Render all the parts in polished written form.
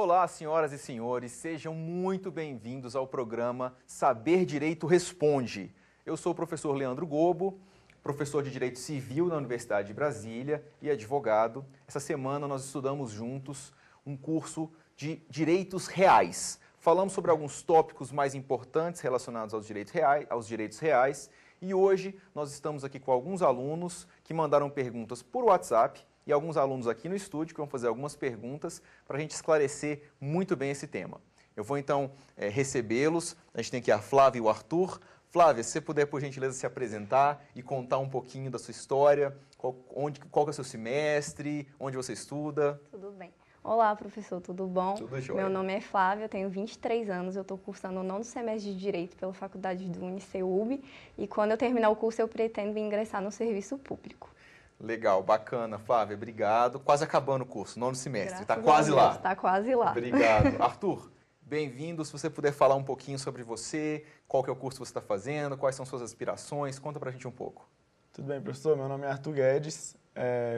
Olá, senhoras e senhores, sejam muito bem-vindos ao programa Saber Direito Responde. Eu sou o professor Leandro Gobo, professor de Direito Civil na Universidade de Brasília e advogado. Essa semana nós estudamos juntos um curso de Direitos Reais. Falamos sobre alguns tópicos mais importantes relacionados aos direitos reais e hoje nós estamos aqui com alguns alunos que mandaram perguntas por WhatsApp e alguns alunos aqui no estúdio que vão fazer algumas perguntas para a gente esclarecer muito bem esse tema. Eu vou então recebê-los. A gente tem aqui a Flávia e o Arthur. Flávia, se você puder, por gentileza, se apresentar e contar um pouquinho da sua história, qual é o seu semestre, onde você estuda. Tudo bem. Olá, professor, tudo bom? Tudo jóia. Meu nome é Flávia, eu tenho 23 anos, eu estou cursando o 9º semestre de Direito pela Faculdade do UniCeub e quando eu terminar o curso eu pretendo ingressar no serviço público. Legal, bacana. Flávia, obrigado. Quase acabando o curso, 9º semestre. Está Graças quase a Deus, lá. Está quase lá. Obrigado. Arthur, bem-vindo. Se você puder falar um pouquinho sobre você, qual que é o curso que você está fazendo, quais são suas aspirações, conta pra gente um pouco. Tudo bem, professor? Meu nome é Arthur Guedes,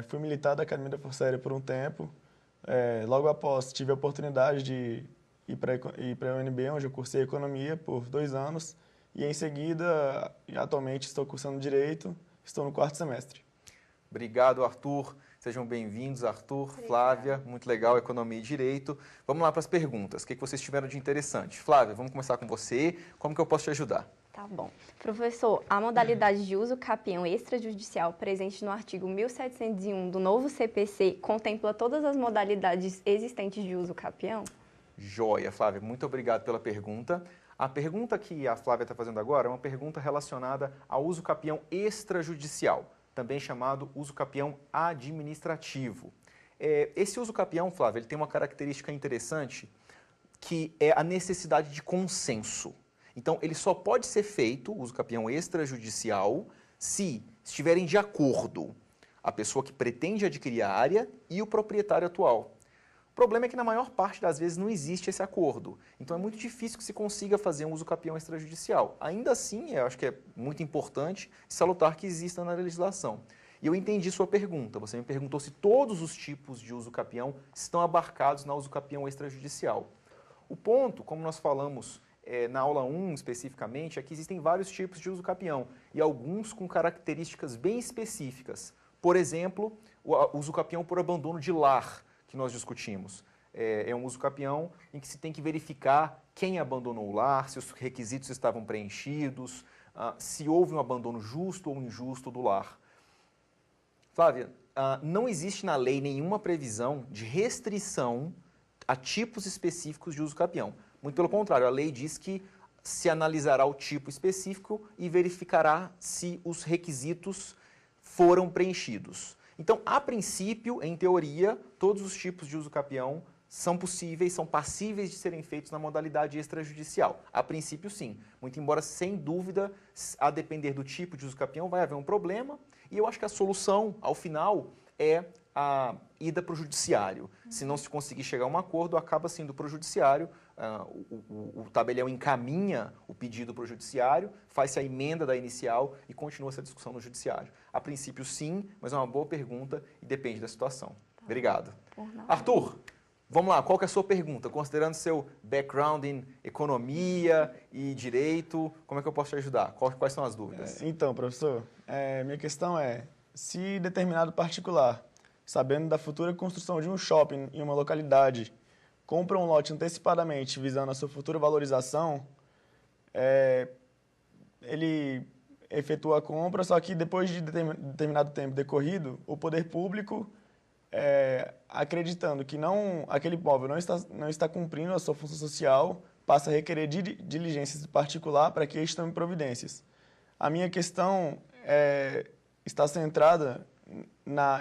fui militar da Academia da Força Aérea por um tempo. Logo após, tive a oportunidade de ir para a UNB, onde eu cursei Economia por 2 anos. E em seguida, atualmente, estou cursando Direito, estou no 4º semestre. Obrigado, Arthur. Sejam bem-vindos, Arthur, Flávia. Muito legal, Economia e Direito. Vamos lá para as perguntas. O que vocês tiveram de interessante? Flávia, vamos começar com você. Como que eu posso te ajudar? Tá bom. Professor, a modalidade de uso capião extrajudicial presente no artigo 1701 do novo CPC contempla todas as modalidades existentes de uso capião? Joia, Flávia. Muito obrigado pela pergunta. A pergunta que a Flávia está fazendo agora é uma pergunta relacionada ao uso capião extrajudicial, também chamado uso capião administrativo. Esse uso capião, Flávia, ele tem uma característica interessante, que é a necessidade de consenso. Então, ele só pode ser feito, o uso capião extrajudicial, se estiverem de acordo a pessoa que pretende adquirir a área e o proprietário atual. O problema é que na maior parte das vezes não existe esse acordo. Então é muito difícil que se consiga fazer um uso capião extrajudicial. Ainda assim, eu acho que é muito importante e salutar que exista na legislação. E eu entendi sua pergunta. Você me perguntou se todos os tipos de uso capião estão abarcados na uso capião extrajudicial. O ponto, como nós falamos na aula 1 especificamente, é que existem vários tipos de uso capião e alguns com características bem específicas. Por exemplo, o uso capião por abandono de lar, que nós discutimos. É um uso capião em que se tem que verificar quem abandonou o lar, se os requisitos estavam preenchidos, se houve um abandono justo ou injusto do lar. Flávia, não existe na lei nenhuma previsão de restrição a tipos específicos de uso capião. Muito pelo contrário, a lei diz que se analisará o tipo específico e verificará se os requisitos foram preenchidos. Então, a princípio, em teoria, todos os tipos de uso capião são possíveis, são passíveis de serem feitos na modalidade extrajudicial. A princípio, sim. Muito embora, sem dúvida, a depender do tipo de uso capião, vai haver um problema. E eu acho que a solução, ao final, é a ida para o judiciário. Se não se conseguir chegar a um acordo, acaba sendo para o judiciário. O tabelião encaminha o pedido para o judiciário, faz-se a emenda da inicial e continua essa discussão no judiciário. A princípio, sim, mas é uma boa pergunta e depende da situação. Obrigado. Arthur, vamos lá, qual que é a sua pergunta? Considerando seu background em economia e direito, como é que eu posso te ajudar? Quais são as dúvidas? Então, professor, minha questão é, se determinado particular, sabendo da futura construção de um shopping em uma localidade, compra um lote antecipadamente visando a sua futura valorização, ele efetua a compra, só que depois de determinado tempo decorrido, o poder público, acreditando que aquele imóvel não está cumprindo a sua função social, passa a requerer diligências de particular para que eles tomem providências. A minha questão está centrada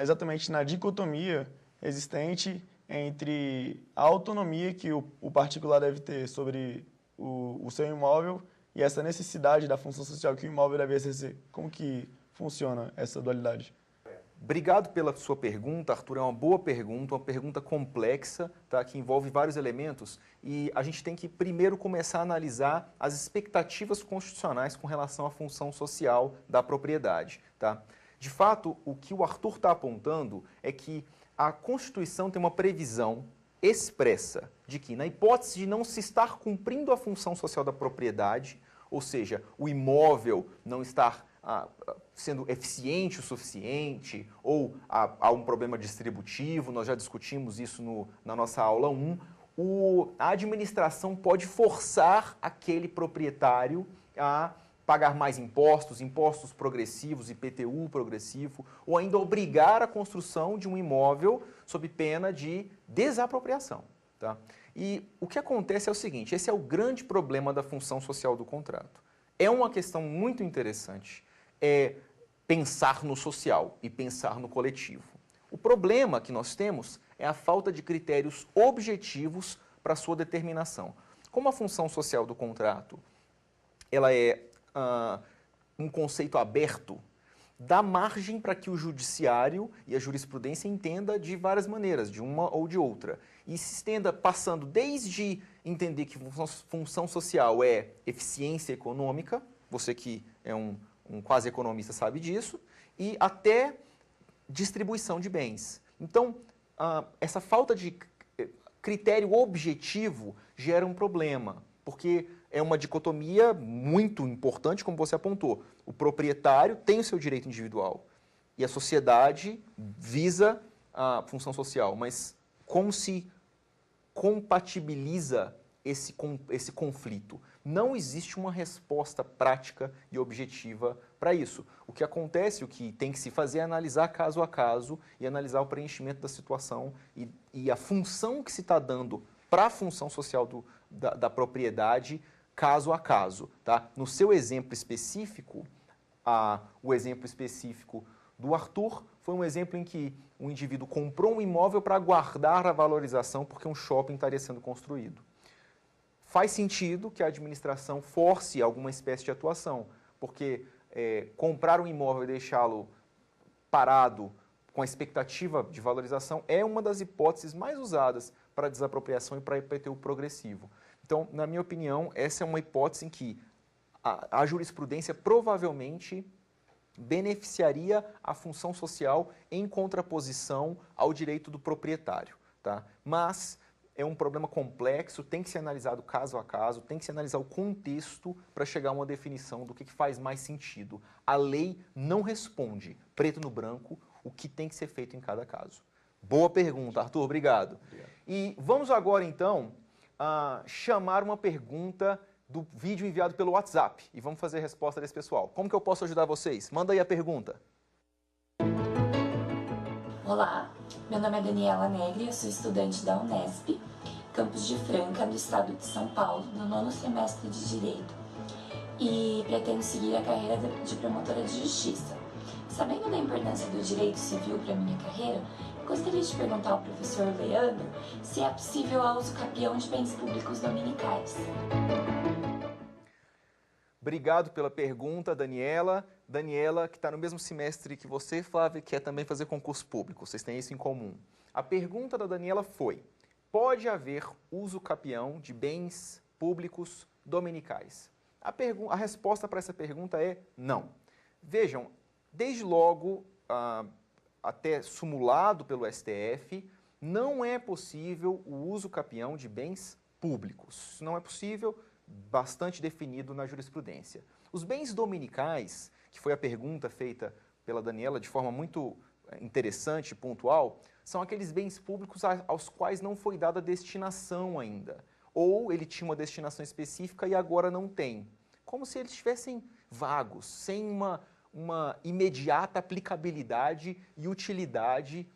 exatamente na dicotomia existente entre a autonomia que o particular deve ter sobre o seu imóvel e essa necessidade da função social que o imóvel deve exercer. Como que funciona essa dualidade? Obrigado pela sua pergunta, Arthur. É uma boa pergunta, uma pergunta complexa, tá? Que envolve vários elementos e a gente tem que primeiro começar a analisar as expectativas constitucionais com relação à função social da propriedade. Tá? De fato, o que o Arthur está apontando é que a Constituição tem uma previsão expressa de que, na hipótese de não se estar cumprindo a função social da propriedade, ou seja, o imóvel não estar sendo eficiente o suficiente, ou há um problema distributivo, nós já discutimos isso na nossa aula 1, a administração pode forçar aquele proprietário a pagar mais impostos, impostos progressivos, IPTU progressivo, ou ainda obrigar a construção de um imóvel sob pena de desapropriação. Tá? E o que acontece é o seguinte, esse é o grande problema da função social do contrato. É uma questão muito interessante, pensar no social e pensar no coletivo. O problema que nós temos é a falta de critérios objetivos para sua determinação. Como a função social do contrato ela é um conceito aberto, dá margem para que o judiciário e a jurisprudência entenda de várias maneiras, de uma ou de outra. E se estenda passando desde entender que função social é eficiência econômica, você que é um quase economista sabe disso, e até distribuição de bens. Então, essa falta de critério objetivo gera um problema, porque é uma dicotomia muito importante, como você apontou. O proprietário tem o seu direito individual e a sociedade visa a função social, mas como se compatibiliza esse conflito? Não existe uma resposta prática e objetiva para isso. O que acontece, o que tem que se fazer é analisar caso a caso e analisar o preenchimento da situação e a função que se está dando para a função social da propriedade caso a caso. Tá? No seu exemplo específico, o exemplo específico do Arthur foi um exemplo em que um indivíduo comprou um imóvel para guardar a valorização porque um shopping estaria sendo construído. Faz sentido que a administração force alguma espécie de atuação, porque comprar um imóvel e deixá-lo parado com a expectativa de valorização é uma das hipóteses mais usadas para desapropriação e para IPTU progressivo. Então, na minha opinião, essa é uma hipótese em que a jurisprudência provavelmente beneficiaria a função social em contraposição ao direito do proprietário. Tá? Mas é um problema complexo, tem que ser analisado caso a caso, tem que se analisar o contexto para chegar a uma definição do que faz mais sentido. A lei não responde, preto no branco, o que tem que ser feito em cada caso. Boa pergunta, Arthur, obrigado. E vamos agora, então, chamar uma pergunta do vídeo enviado pelo WhatsApp e vamos fazer a resposta desse pessoal. Como que eu posso ajudar vocês? Manda aí a pergunta. Olá, meu nome é Daniela Negri, eu sou estudante da Unesp, campus de Franca, do estado de São Paulo, no 9º semestre de Direito, e pretendo seguir a carreira de promotora de justiça. Sabendo da importância do direito civil para minha carreira, gostaria de perguntar ao professor Leandro se é possível o uso capião de bens públicos dominicais. Obrigado pela pergunta, Daniela. Daniela, que está no mesmo semestre que você, Flávia, quer também fazer concurso público. Vocês têm isso em comum. A pergunta da Daniela foi: pode haver uso capião de bens públicos dominicais? A resposta para essa pergunta é não. Vejam, desde logo, até sumulado pelo STF, não é possível o uso capião de bens públicos. Isso não é possível, bastante definido na jurisprudência. Os bens dominicais, que foi a pergunta feita pela Daniela de forma muito interessante e pontual, são aqueles bens públicos aos quais não foi dada destinação ainda. Ou ele tinha uma destinação específica e agora não tem. Como se eles estivessem vagos, sem uma imediata aplicabilidade e utilidade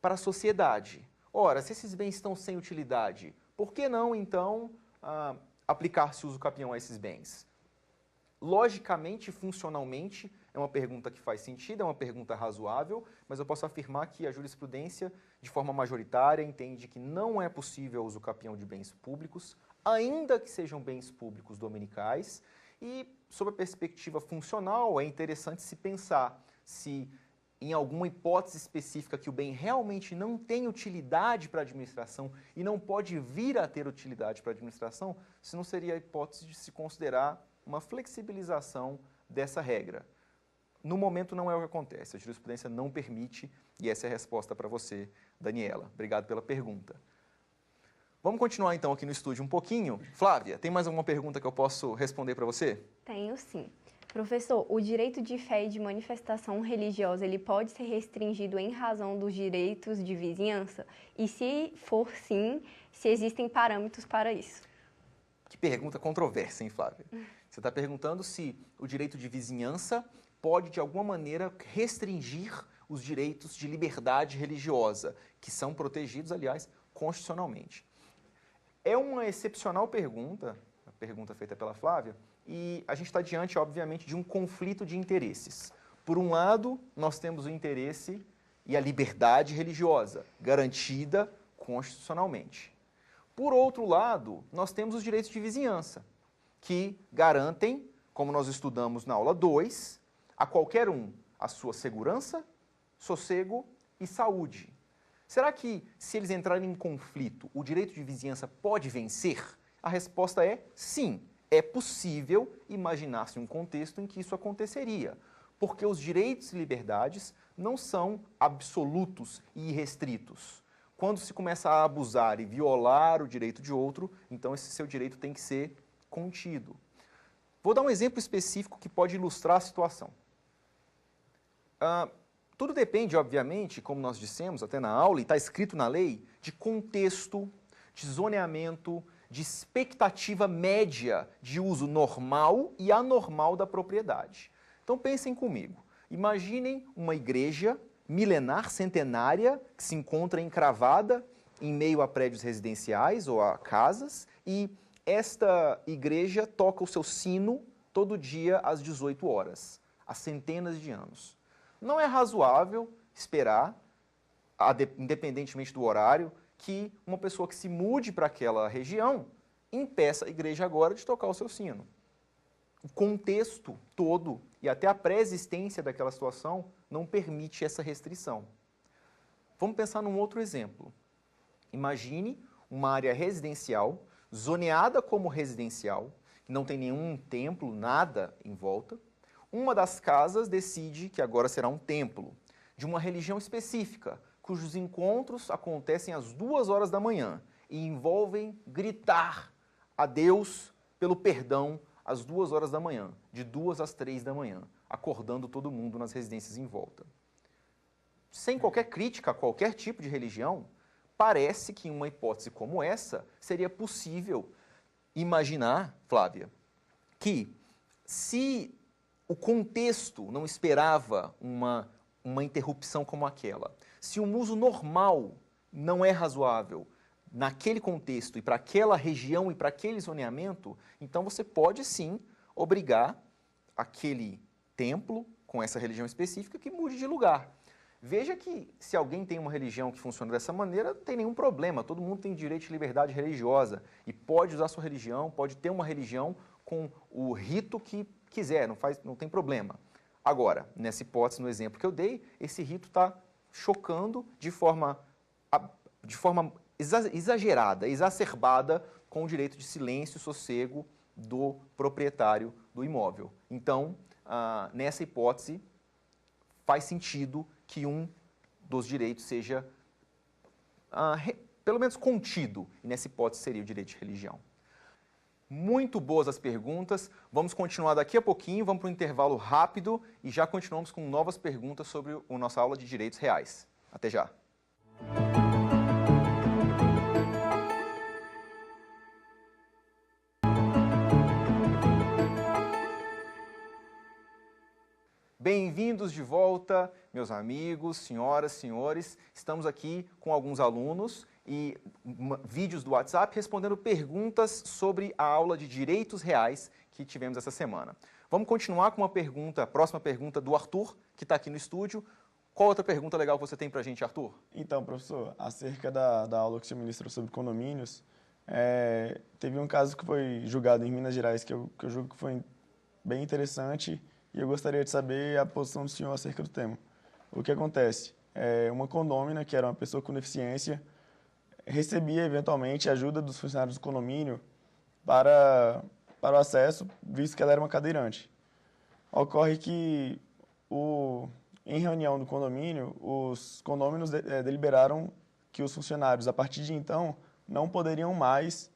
para a sociedade. Ora, se esses bens estão sem utilidade, por que não, então, aplicar-se uso capião a esses bens? Logicamente e funcionalmente, é uma pergunta que faz sentido, é uma pergunta razoável, mas eu posso afirmar que a jurisprudência, de forma majoritária, entende que não é possível o uso capião de bens públicos, ainda que sejam bens públicos dominicais, e, sob a perspectiva funcional, é interessante se pensar se, em alguma hipótese específica que o bem realmente não tem utilidade para a administração e não pode vir a ter utilidade para a administração, se não seria a hipótese de se considerar uma flexibilização dessa regra. No momento não é o que acontece, a jurisprudência não permite, e essa é a resposta para você, Daniela. Obrigado pela pergunta. Vamos continuar então aqui no estúdio um pouquinho. Flávia, tem mais alguma pergunta que eu posso responder para você? Tenho sim. Professor, o direito de fé e de manifestação religiosa, ele pode ser restringido em razão dos direitos de vizinhança? E se for sim, se existem parâmetros para isso? Que pergunta controversa, hein, Flávia? Você está perguntando se o direito de vizinhança pode, de alguma maneira, restringir os direitos de liberdade religiosa, que são protegidos, aliás, constitucionalmente. É uma excepcional pergunta, a pergunta feita pela Flávia, e a gente está diante, obviamente, de um conflito de interesses. Por um lado, nós temos o interesse e a liberdade religiosa, garantida constitucionalmente. Por outro lado, nós temos os direitos de vizinhança, que garantem, como nós estudamos na aula 2, a qualquer um a sua segurança, sossego e saúde. Será que, se eles entrarem em conflito, o direito de vizinhança pode vencer? A resposta é sim. É possível imaginar-se um contexto em que isso aconteceria, porque os direitos e liberdades não são absolutos e irrestritos. Quando se começa a abusar e violar o direito de outro, então esse seu direito tem que ser contido. Vou dar um exemplo específico que pode ilustrar a situação. Tudo depende, obviamente, como nós dissemos até na aula, e está escrito na lei, de contexto, de zoneamento, de expectativa média de uso normal e anormal da propriedade. Então pensem comigo, imaginem uma igreja milenar, centenária, que se encontra encravada em meio a prédios residenciais ou a casas, e esta igreja toca o seu sino todo dia às 18 horas, há centenas de anos. Não é razoável esperar, independentemente do horário, que uma pessoa que se mude para aquela região impeça a igreja agora de tocar o seu sino. O contexto todo e até a pré-existência daquela situação não permite essa restrição. Vamos pensar num outro exemplo. Imagine uma área residencial, zoneada como residencial, que não tem nenhum templo, nada em volta. Uma das casas decide que agora será um templo de uma religião específica, cujos encontros acontecem às 2 horas da manhã e envolvem gritar a Deus pelo perdão às 2 horas da manhã, de 2 às 3 da manhã, acordando todo mundo nas residências em volta. Sem qualquer crítica a qualquer tipo de religião, parece que em uma hipótese como essa seria possível imaginar, Flávia, que se o contexto não esperava uma interrupção como aquela, se um uso normal não é razoável naquele contexto e para aquela região e para aquele zoneamento, então você pode sim obrigar aquele templo com essa religião específica que mude de lugar. Veja que se alguém tem uma religião que funciona dessa maneira, não tem nenhum problema, todo mundo tem direito de liberdade religiosa e pode usar sua religião, pode ter uma religião com o rito que quiser, não tem problema. Agora, nessa hipótese, no exemplo que eu dei, esse rito está chocando de forma exagerada, exacerbada com o direito de silêncio e sossego do proprietário do imóvel. Então, nessa hipótese, faz sentido que um dos direitos seja, pelo menos, contido, e nessa hipótese seria o direito de religião. Muito boas as perguntas, vamos continuar daqui a pouquinho, vamos para um intervalo rápido e já continuamos com novas perguntas sobre a nossa aula de direitos reais. Até já! Bem-vindos de volta, meus amigos, senhoras, senhores. Estamos aqui com alguns alunos e vídeos do WhatsApp respondendo perguntas sobre a aula de direitos reais que tivemos essa semana. Vamos continuar com a próxima pergunta do Arthur, que está aqui no estúdio. Qual outra pergunta legal você tem para a gente, Arthur? Então, professor, acerca da aula que você ministrou sobre condomínios, teve um caso que foi julgado em Minas Gerais que eu julgo que foi bem interessante e eu gostaria de saber a posição do senhor acerca do tema. O que acontece? Uma condômina, que era uma pessoa com deficiência, recebia eventualmente ajuda dos funcionários do condomínio para o acesso, visto que ela era uma cadeirante. Ocorre que, em reunião do condomínio, os condôminos deliberaram que os funcionários, a partir de então, não poderiam mais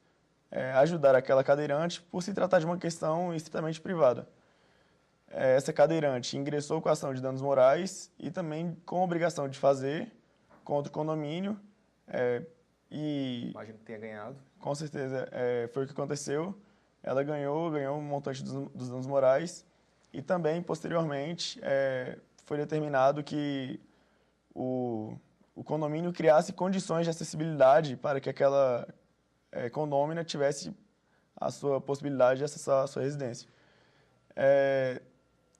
ajudar aquela cadeirante por se tratar de uma questão estritamente privada. Essa cadeirante ingressou com a ação de danos morais e também com a obrigação de fazer contra o condomínio. Imagino que tenha ganhado. Com certeza, foi o que aconteceu. Ela ganhou um montante dos danos morais e também, posteriormente, foi determinado que o condomínio criasse condições de acessibilidade para que aquela condômina tivesse a sua possibilidade de acessar a sua residência.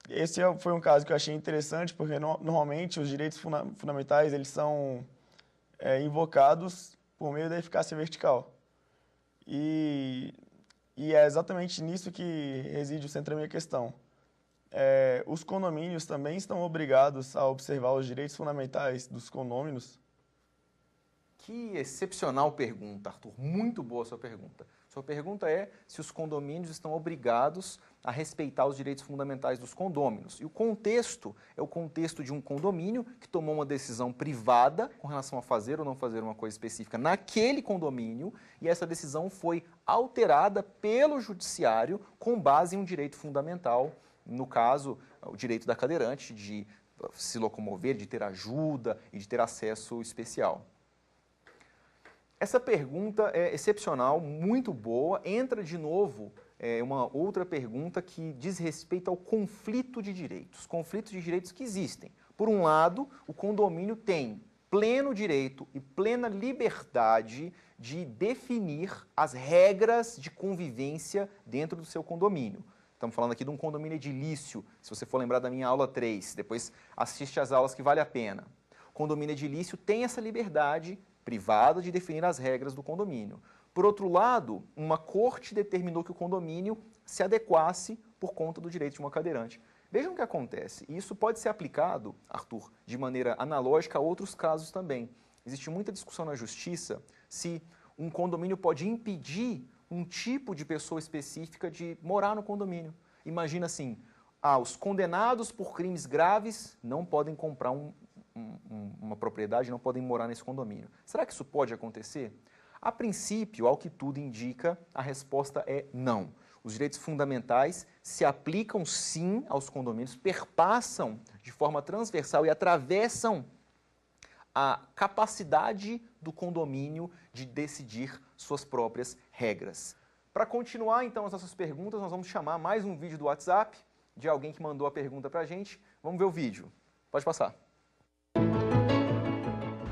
Esse foi um caso que eu achei interessante, porque normalmente os direitos fundamentais eles são invocados por meio da eficácia vertical. E é exatamente nisso que reside o centro da minha questão. Os condomínios também estão obrigados a observar os direitos fundamentais dos condôminos? Que excepcional pergunta, Arthur. Muito boa a sua pergunta. Sua pergunta é se os condomínios estão obrigados a respeitar os direitos fundamentais dos condôminos. E o contexto é o contexto de um condomínio que tomou uma decisão privada com relação a fazer ou não fazer uma coisa específica naquele condomínio, e essa decisão foi alterada pelo judiciário com base em um direito fundamental, no caso, o direito da cadeirante de se locomover, de ter ajuda e de ter acesso especial. Essa pergunta é excepcional, muito boa. Entra de novo uma outra pergunta que diz respeito ao conflito de direitos. Conflitos de direitos que existem. Por um lado, o condomínio tem pleno direito e plena liberdade de definir as regras de convivência dentro do seu condomínio. Estamos falando aqui de um condomínio edilício, se você for lembrar da minha aula 3, depois assiste às aulas que vale a pena. O condomínio edilício tem essa liberdade privada de definir as regras do condomínio. Por outro lado, uma corte determinou que o condomínio se adequasse por conta do direito de uma cadeirante. Vejam o que acontece. E isso pode ser aplicado, Arthur, de maneira analógica a outros casos também. Existe muita discussão na justiça se um condomínio pode impedir um tipo de pessoa específica de morar no condomínio. Imagina assim, os condenados por crimes graves não podem comprar uma propriedade, não podem morar nesse condomínio. Será que isso pode acontecer? A princípio, ao que tudo indica, a resposta é não. Os direitos fundamentais se aplicam sim aos condomínios, perpassam de forma transversal e atravessam a capacidade do condomínio de decidir suas próprias regras. Para continuar, então, as nossas perguntas, nós vamos chamar mais um vídeo do WhatsApp de alguém que mandou a pergunta para a gente. Vamos ver o vídeo. Pode passar.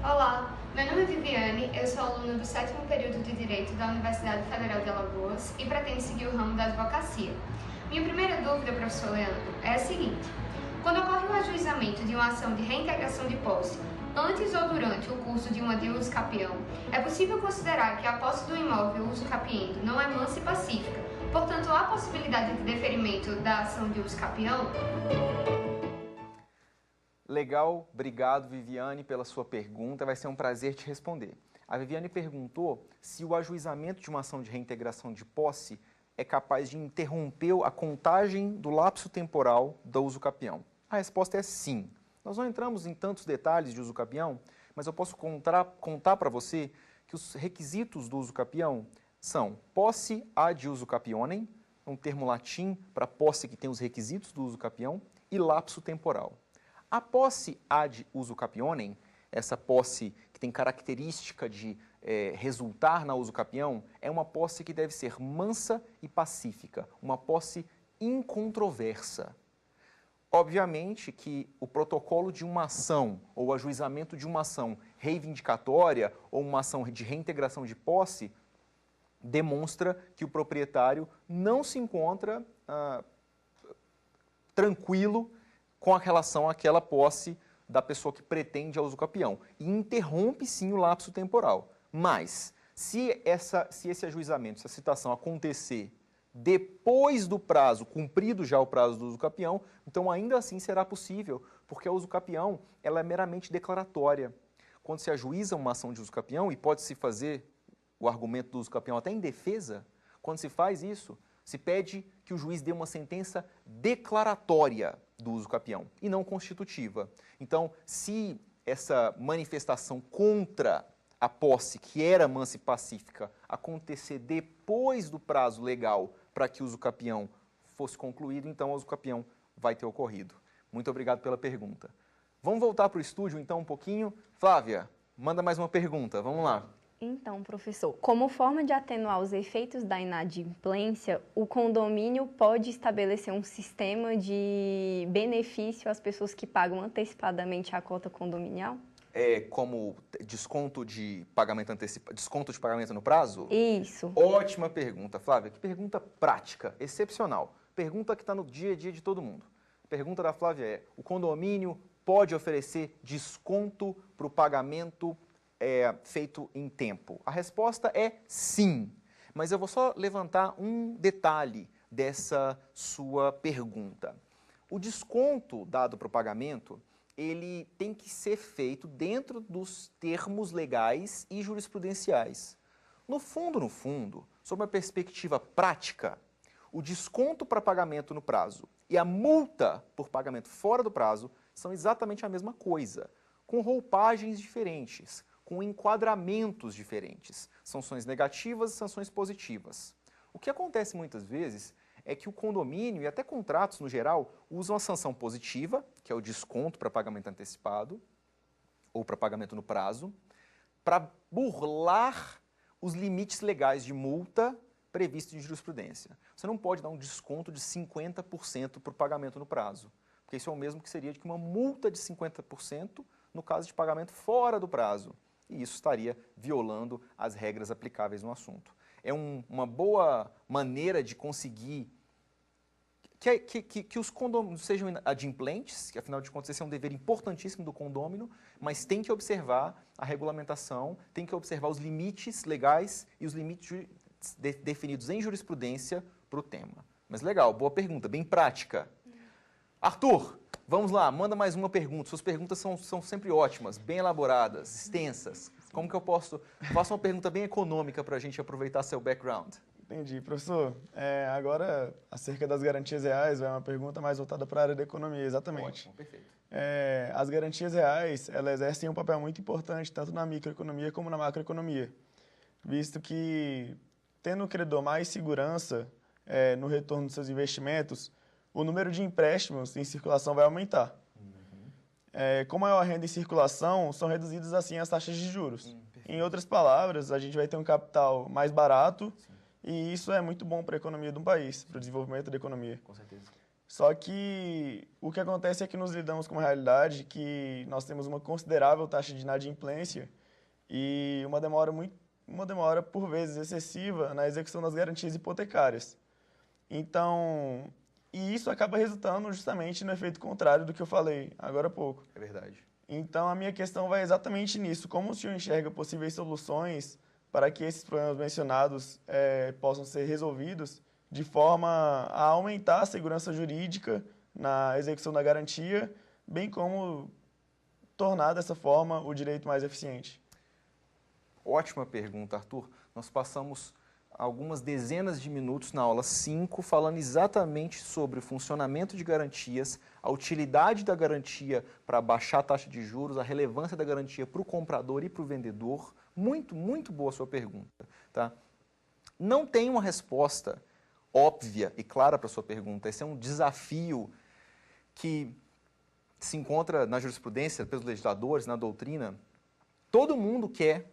Olá, meu nome é Viviane, eu sou aluna do 7º período de Direito da Universidade Federal de Alagoas e pretendo seguir o ramo da advocacia. Minha primeira dúvida, professor Leandro, é a seguinte: quando ocorre o ajuizamento de uma ação de reintegração de posse, antes ou durante o curso de uma de uso capião, é possível considerar que a posse do imóvel uso capiendo não é mansa e pacífica, portanto, há possibilidade de deferimento da ação de uso capião? Legal, obrigado Viviane pela sua pergunta, vai ser um prazer te responder. A Viviane perguntou se o ajuizamento de uma ação de reintegração de posse é capaz de interromper a contagem do lapso temporal do uso capião. A resposta é sim. Nós não entramos em tantos detalhes de uso capião, mas eu posso contar para você que os requisitos do uso capião são posse ad uso capionem, um termo latim para posse que tem os requisitos do uso capião, e lapso temporal. A posse ad uso capionem, essa posse que tem característica de resultar na uso capião, é uma posse que deve ser mansa e pacífica, uma posse incontroversa. Obviamente que o protocolo de uma ação ou o ajuizamento de uma ação reivindicatória ou uma ação de reintegração de posse demonstra que o proprietário não se encontra tranquilo com a relação àquela posse da pessoa que pretende a uso capião. E interrompe sim o lapso temporal. Mas, se esse ajuizamento, se a citação acontecer depois do prazo, cumprido já o prazo do uso capião, então ainda assim será possível, porque a uso capião ela é meramente declaratória. Quando se ajuiza uma ação de uso capião, e pode-se fazer o argumento do uso capião até em defesa, quando se faz isso, se pede que o juiz dê uma sentença declaratória do uso capião e não constitutiva. Então, se essa manifestação contra a posse, que era mansa e pacífica, acontecer depois do prazo legal para que o usucapião fosse concluído, então o usucapião vai ter ocorrido. Muito obrigado pela pergunta. Vamos voltar para o estúdio então um pouquinho. Flávia, manda mais uma pergunta, vamos lá. Então, professor, como forma de atenuar os efeitos da inadimplência, o condomínio pode estabelecer um sistema de benefício às pessoas que pagam antecipadamente a cota condominial? Como desconto de pagamento desconto de pagamento no prazo? Isso. Ótima pergunta, Flávia. Que pergunta prática, excepcional. Pergunta que está no dia a dia de todo mundo. A pergunta da Flávia é: o condomínio pode oferecer desconto para o pagamento feito em tempo? A resposta é sim, mas eu vou só levantar um detalhe dessa sua pergunta. O desconto dado para o pagamento, ele tem que ser feito dentro dos termos legais e jurisprudenciais. No fundo, sob uma perspectiva prática, o desconto para pagamento no prazo e a multa por pagamento fora do prazo são exatamente a mesma coisa, com roupagens diferentes, com enquadramentos diferentes, sanções negativas e sanções positivas. O que acontece muitas vezes é que o condomínio e até contratos no geral usam a sanção positiva, que é o desconto para pagamento antecipado ou para pagamento no prazo, para burlar os limites legais de multa previstos em jurisprudência. Você não pode dar um desconto de 50% para o pagamento no prazo, porque isso é o mesmo que seria de que uma multa de 50% no caso de pagamento fora do prazo. E isso estaria violando as regras aplicáveis no assunto. É uma boa maneira de conseguir que os condôminos sejam adimplentes, que afinal de contas esse é um dever importantíssimo do condômino, mas tem que observar a regulamentação, tem que observar os limites legais e os limites definidos em jurisprudência para o tema. Mas legal, boa pergunta, bem prática. Arthur, vamos lá, manda mais uma pergunta. Suas perguntas são sempre ótimas, bem elaboradas, extensas. Como que eu posso... Faça uma pergunta bem econômica para a gente aproveitar seu background. Entendi. Professor, agora, acerca das garantias reais, é uma pergunta mais voltada para a área da economia, exatamente. Ótimo, perfeito. As garantias reais, elas exercem um papel muito importante, tanto na microeconomia como na macroeconomia, visto que, tendo o credor mais segurança no retorno dos seus investimentos, o número de empréstimos em circulação vai aumentar. Com maior renda em circulação, são reduzidas assim as taxas de juros. Em outras palavras, a gente vai ter um capital mais barato. Sim. E isso é muito bom para a economia de um país, para o desenvolvimento da economia. Com certeza. Só que o que acontece é que nos lidamos com uma realidade que nós temos uma considerável taxa de inadimplência e uma demora por vezes excessiva na execução das garantias hipotecárias. Então, e isso acaba resultando justamente no efeito contrário do que eu falei agora há pouco. É verdade. Então, a minha questão vai exatamente nisso. Como o senhor enxerga possíveis soluções para que esses problemas mencionados possam ser resolvidos de forma a aumentar a segurança jurídica na execução da garantia, bem como tornar dessa forma o direito mais eficiente? Ótima pergunta, Arthur. Nós passamos algumas dezenas de minutos na aula 5 falando exatamente sobre o funcionamento de garantias, a utilidade da garantia para baixar a taxa de juros, a relevância da garantia para o comprador e para o vendedor. Muito, muito boa a sua pergunta. Tá? Não tem uma resposta óbvia e clara para a sua pergunta. Esse é um desafio que se encontra na jurisprudência, pelos legisladores, na doutrina. Todo mundo quer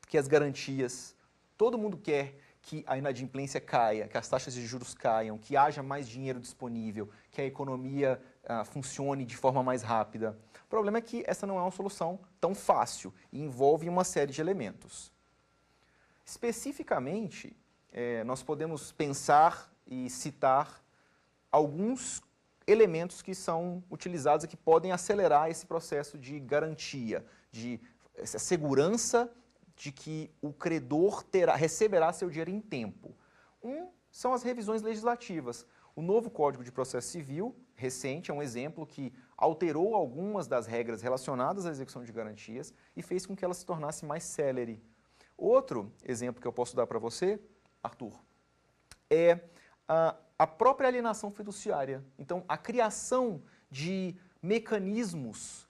que as garantias, todo mundo quer que a inadimplência caia, que as taxas de juros caiam, que haja mais dinheiro disponível, que a economia funcione de forma mais rápida. O problema é que essa não é uma solução tão fácil e envolve uma série de elementos. Especificamente, nós podemos pensar e citar alguns elementos que são utilizados e que podem acelerar esse processo de garantia, de essa segurança de que o credor receberá seu dinheiro em tempo. São as revisões legislativas. O novo Código de Processo Civil, recente, é um exemplo que alterou algumas das regras relacionadas à execução de garantias e fez com que ela se tornasse mais célere. Outro exemplo que eu posso dar para você, Arthur, é a própria alienação fiduciária. Então, a criação de mecanismos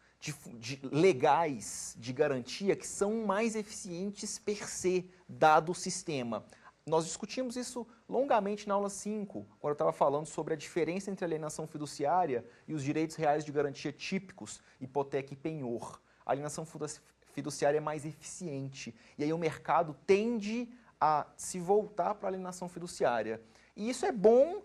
legais de garantia que são mais eficientes per se, dado o sistema. Nós discutimos isso longamente na aula 5, quando eu estava falando sobre a diferença entre alienação fiduciária e os direitos reais de garantia típicos, hipoteca e penhor. A alienação fiduciária é mais eficiente, e aí o mercado tende a se voltar para a alienação fiduciária. E isso é bom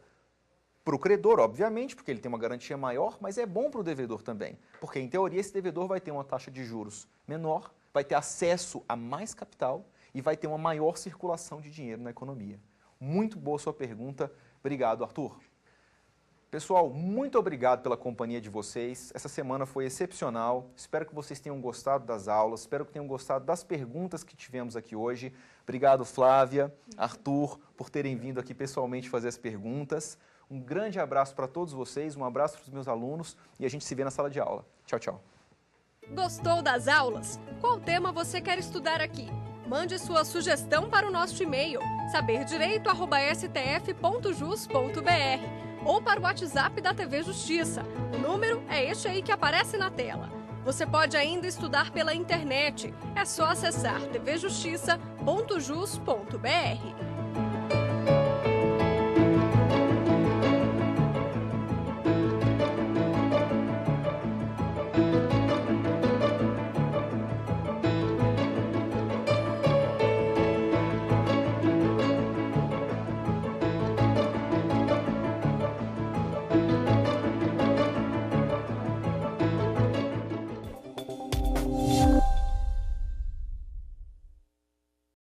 para o credor, obviamente, porque ele tem uma garantia maior, mas é bom para o devedor também, porque, em teoria, esse devedor vai ter uma taxa de juros menor, vai ter acesso a mais capital e vai ter uma maior circulação de dinheiro na economia. Muito boa sua pergunta. Obrigado, Arthur. Pessoal, muito obrigado pela companhia de vocês. Essa semana foi excepcional. Espero que vocês tenham gostado das aulas, espero que tenham gostado das perguntas que tivemos aqui hoje. Obrigado, Flávia, Arthur, por terem vindo aqui pessoalmente fazer as perguntas. Um grande abraço para todos vocês, um abraço para os meus alunos e a gente se vê na sala de aula. Tchau, tchau. Gostou das aulas? Qual tema você quer estudar aqui? Mande sua sugestão para o nosso e-mail saberdireito@stf.jus.br ou para o WhatsApp da TV Justiça. O número é este aí que aparece na tela. Você pode ainda estudar pela internet. É só acessar tvjustiça.jus.br.